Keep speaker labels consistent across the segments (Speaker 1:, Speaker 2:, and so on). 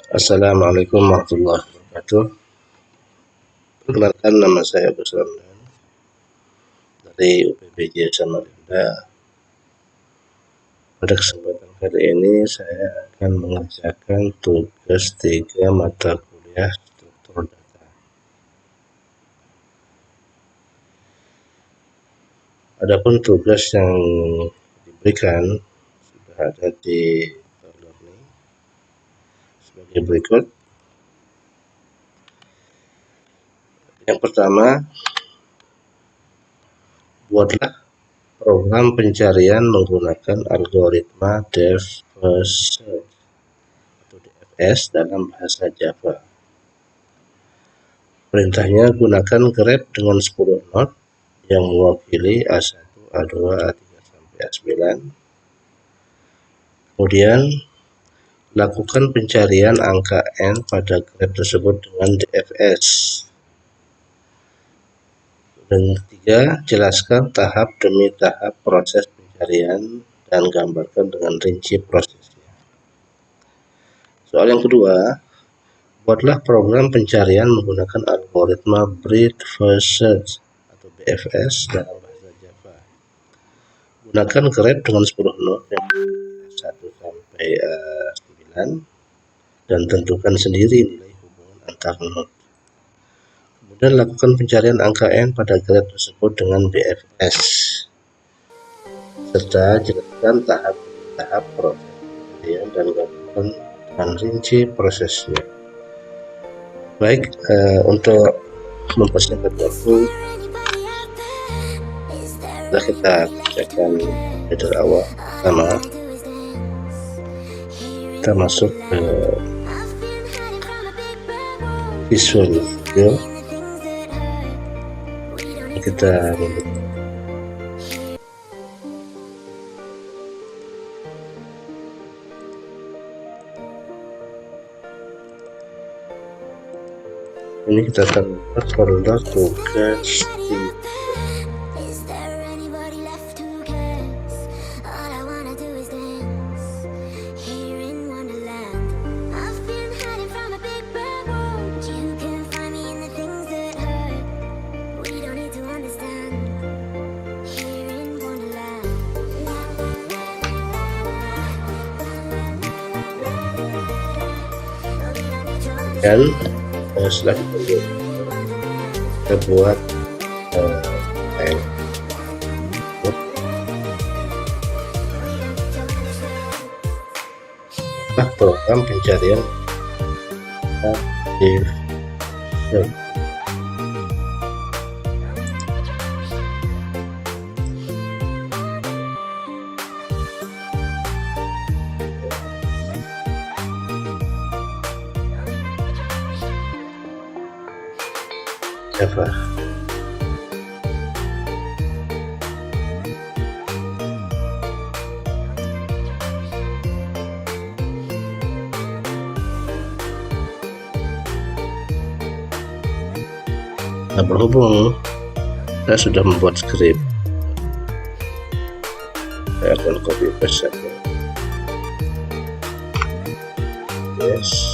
Speaker 1: Assalamualaikum warahmatullahi wabarakatuh. Perkenalkan, nama saya Agus Ramdan dari UPBJ Samarinda. Pada kesempatan kali ini saya akan mengerjakan tugas 3 mata kuliah struktur data. Adapun tugas yang diberikan sudah ada di learning sebagai berikut. Yang pertama, buatlah program pencarian menggunakan algoritma Depth First Search atau DFS dalam bahasa Java. Perintahnya gunakan grep dengan 10 not yang mewakili A1, A2, A3 sampai A9. Kemudian lakukan pencarian angka N pada grep tersebut dengan DFS. Dan ketiga, jelaskan tahap demi tahap proses pencarian dan gambarkan dengan rinci prosesnya. Soal yang kedua, buatlah program pencarian menggunakan algoritma Breadth First Search atau BFS dalam bahasa Java. Gunakan grep dengan 10 not yang 1 sampai 9 dan tentukan sendiri nilai hubungan antar not. Kemudian lakukan pencarian angka N pada grep tersebut dengan BFS, serta jelaskan tahap proses pencarian dan gambarkan dengan rinci prosesnya. Baik, untuk mempersingkat waktu, setelah kita kerjakan header awal pertama, kita masuk ke Visual Studio. Kita ini kita akan buat folder tugas 3. Dan setelah kita buat program pencarian di Java. Nah, berhubung saya sudah membuat skrip, saya akan copy paste saja. Yes.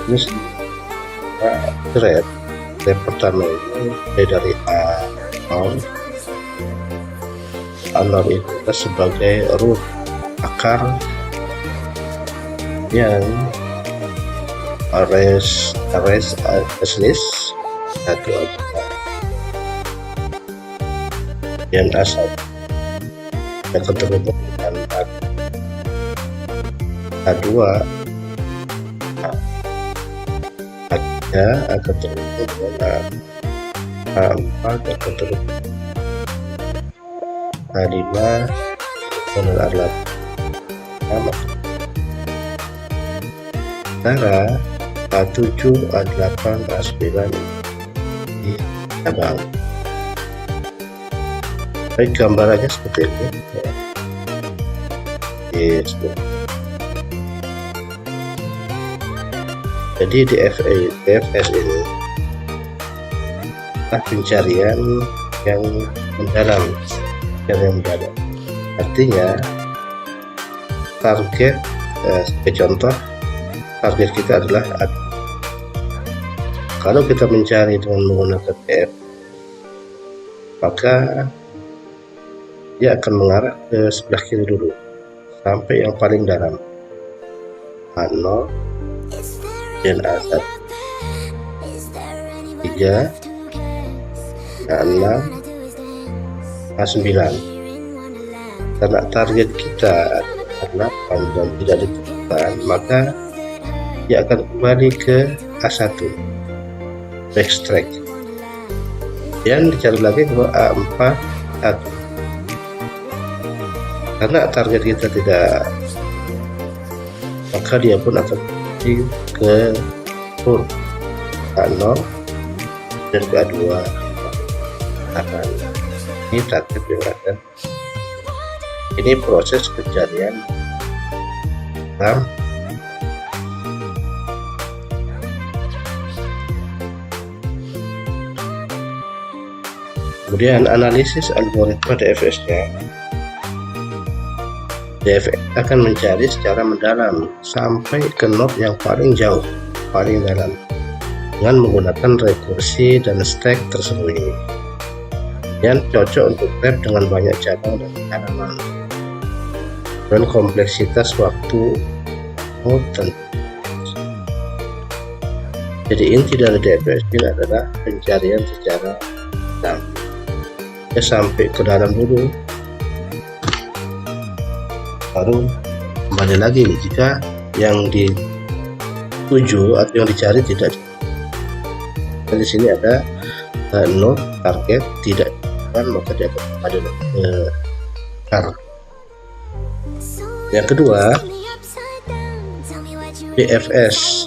Speaker 1: Ini grep pertama ini dari A0 itu kita sebagai root akar yang arrays list 1 yang A1 yang ketemu dengan A2 akan terhubung dengan A4 akan terhubung A5 model A8 sama antara A7, A8, A9 di cabang. Baik, gambarannya seperti ini ya. Jadi di DFS ini pencarian yang mendalam, artinya target sebagai contoh, target kita adalah kalau kita mencari dengan menggunakan DFS, maka dia akan mengarah ke sebelah kiri dulu sampai yang paling dalam, A0 dan A1, 3, A6, A9. Karena target kita adalah 8 dan tidak ditentukan, maka dia akan kembali ke A1, backtrack, dan dicari lagi ke A4, A1. Karena target kita tidak, maka dia pun akan kembali ke full A0 dan ke A2. Ini target yang akan, ini proses pencarian RAM. Kemudian analisis algoritma DFS-nya. DFS akan mencari secara mendalam sampai ke node yang paling jauh, paling dalam, dengan menggunakan rekursi dan stack tersembunyi yang cocok untuk web dengan banyak cabang dan halaman dan kompleksitas waktu dan. Jadi inti dari DFS ini adalah pencarian secara dalam, ya, sampai ke dalam dulu, baru kembali lagi jika yang dituju atau yang dicari tidak. Dan di sini ada node target tidak, maka dia akan kembali ke target. Yang kedua, DFS.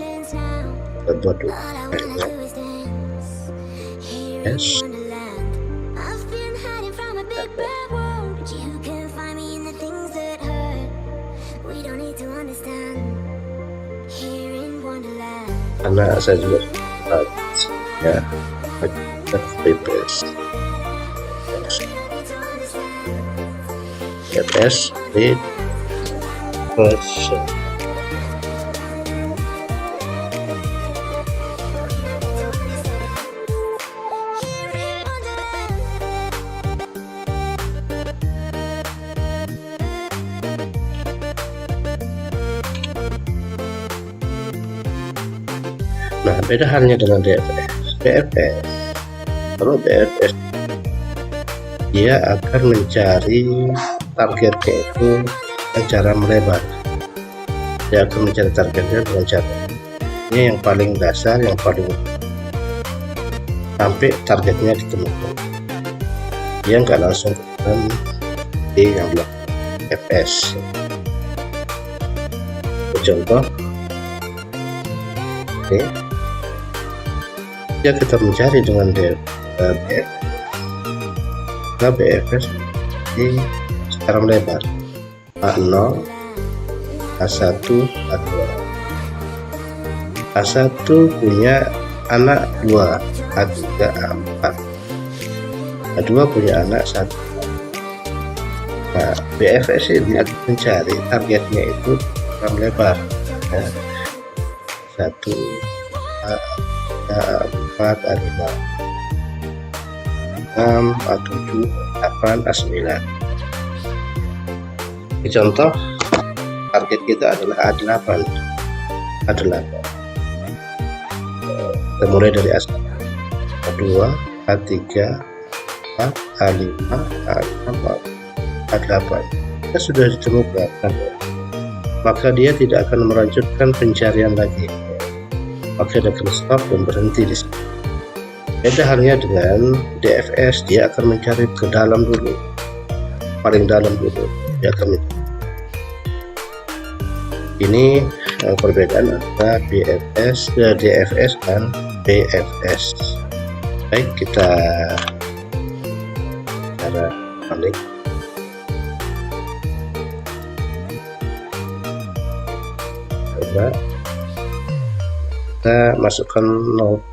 Speaker 1: Kita buat dulu DFS. Karena saya juga ya DFS version. Nah, beda halnya dengan DFS. Kalau DFS dia akan mencari targetnya itu dengan cara melebar. Dia akan mencari targetnya dengan cara ini yang paling dasar, yang paling sampai targetnya ditemukan. Dia nggak langsung ke di yang belakang DFS. Contoh, oke. Ya, kita mencari dengan DFS ini secara melebar, A0, A1, A2. A1 punya anak 2, A3, A4. A2 punya anak 1. Nah, DFS ini akan mencari targetnya itu secara melebar, ya. 1, A4, A5, A6, A7, A8, A9. Contoh, target kita adalah A8. Kita mulai dari A1, A2, A3, A4, A5, A6, A8. Kita sudah ditemukan, maka dia tidak akan melanjutkan pencarian lagi, maka dia akan stop dan berhenti di sini. Beda halnya dengan DFS, dia akan mencari ke dalam dulu, paling dalam dulu, dia akan mencari. Ini perbedaan antara DFS dan BFS. Baik, kita cara balik. Coba kita masukkan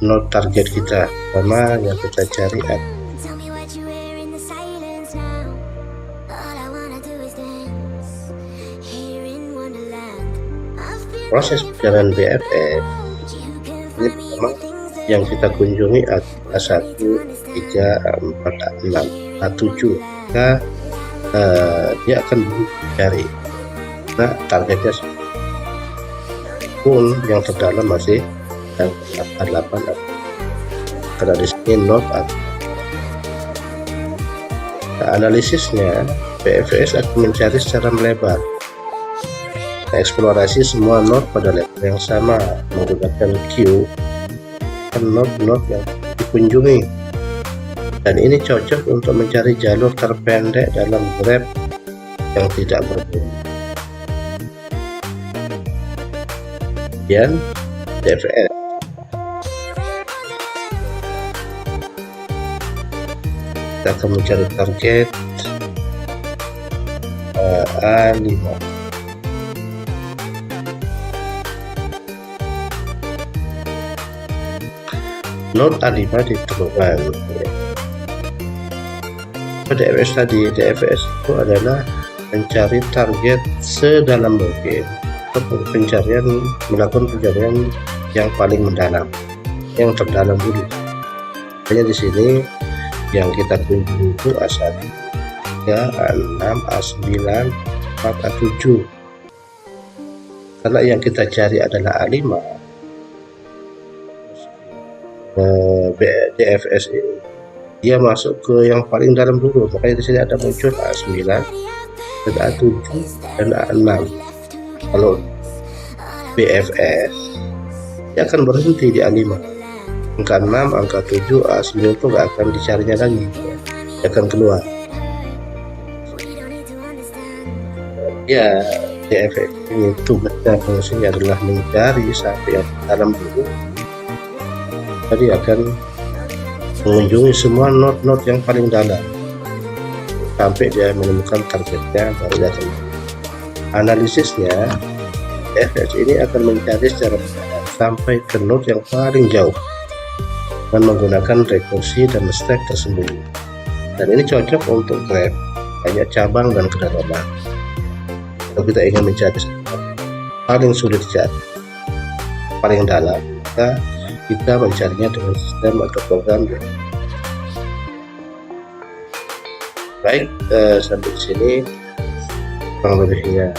Speaker 1: node target kita, sama yang kita cari proses perjalanan BFS. Ini pertama yang kita kunjungi adalah 1, 3, 4, 6, 7. Maka dia akan mencari. Nah, targetnya pun yang terdalam masih 8 karena di sini node analisisnya. BFS akan mencari secara melebar, eksplorasi semua node pada level yang sama menggunakan queue node-node yang dikunjungi, dan ini cocok untuk mencari jalur terpendek dalam graph yang tidak berbeda. Kemudian DFS kita akan mencari target A5. Node A5 ditemukan. DFS tadi, DFS itu adalah mencari target sedalam mungkin, melakukan pencarian yang paling mendalam, yang terdalam dulu. Hanya di sini yang kita kunjungi itu A1, A6, A9, 4, A7. Karena yang kita cari adalah A5, DFS ini dia masuk ke yang paling dalam dulu, makanya di sini ada muncul A9, dan A7 dan A6. Kalau BFS dia akan berhenti di A5, angka 6, angka 7, A9 itu nggak akan dicarinya lagi, dia akan keluar. Ya, DFS ini tugasnya, fungsinya adalah mencari sampai yang dalam dulu. Tadi akan mengunjungi semua node-node yang paling dalam sampai dia menemukan targetnya, baru dia akan analisisnya. DFS ini akan mencari secara mendalam sampai ke node yang paling jauh dengan menggunakan rekursi dan stack tersembunyi, dan ini cocok untuk graph banyak cabang dan kedalaman. Kalau kita ingin mencari paling sulit dicari, paling dalam, maka kita mencarinya dengan sistem atau program. Baik, sampai di sini kurang lebihnya.